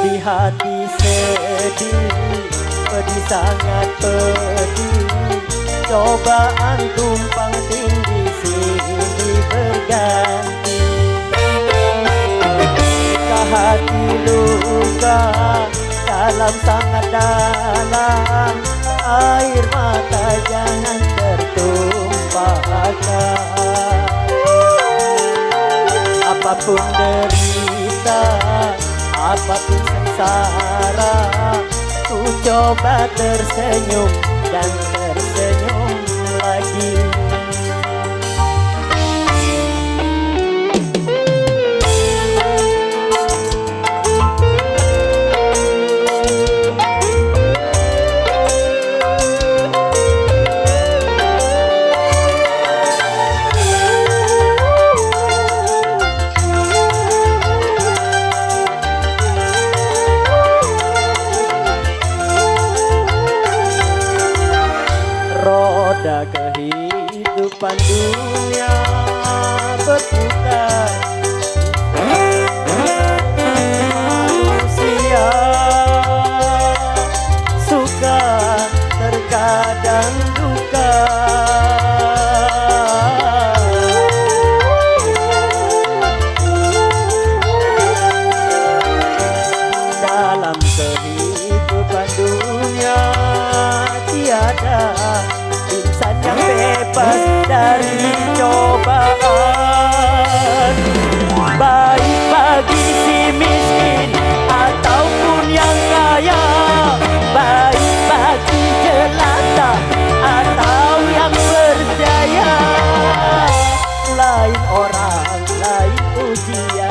Di hati sedih, pedih sangat pedih. Cobaan tumpang tindih silih berganti. Luka hati luka dalam sangat dalam, air mata jangan tertumpahkan. Apapun derita, apapun sengsara, ku coba tersenyum dan tersenyum lagi. Roda kehidupan dunia berputar, manusia suka terkadang duka. Dalam kehidupan dunia tiada insan yang bebas dari cobaan. Baik bagi si miskin ataupun yang kaya, baik bagi jelata atau yang berjaya. Lain orang, lain ujian,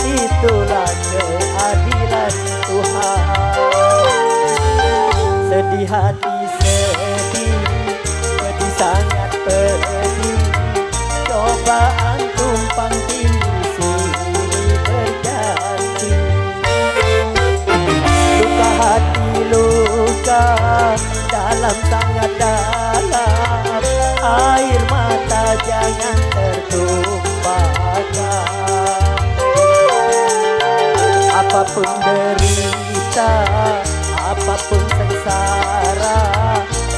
itulah keadilan Tuhan. Sedih hati sedih, pedih sangat pedih. Cobaan tumpang tindih silih berganti. Luka hati luka dalam sangat dalam, air mata jangan tertumpahkan. Apapun derita, apapun sengsara,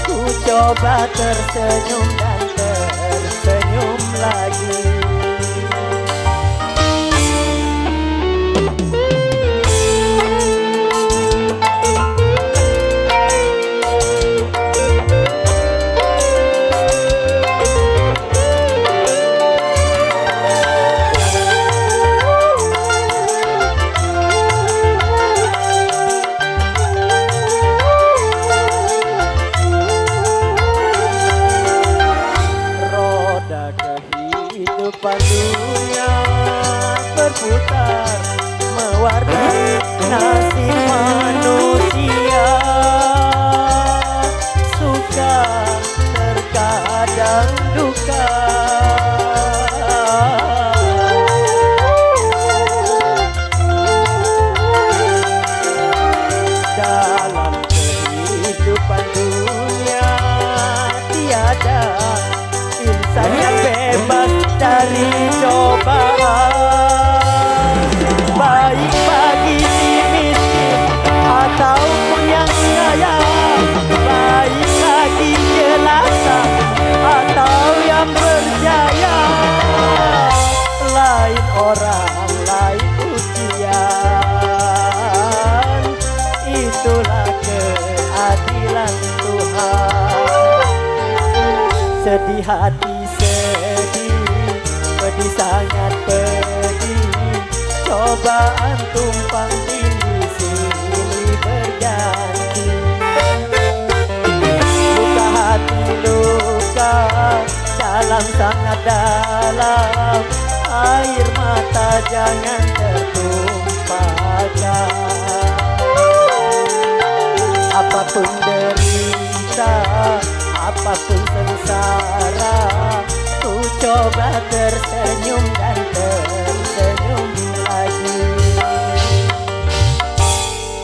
ku coba tersenyum dan tersenyum lagi. Kehidupan dunia berputar, mewarnai nasib manusia. Suka terkadang duka. Dalam kehidupan dunia tiada insan yang bebas dari cobaan. Baik bagi si miskin ataupun yang kaya, baik bagi jelata atau yang berjaya. Lain orang, lain ujian, itulah keadilan Tuhan. Sedih hati sedih, pedih sangat pedih. Cobaan tumpang tindih silih berganti. Luka hati luka dalam sangat dalam, air mata jangan tertumpahkan. Apapun derita, apapun sengsara, ku coba tersenyum dan tersenyum lagi.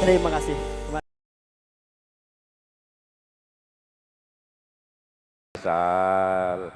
Terima kasih. Asal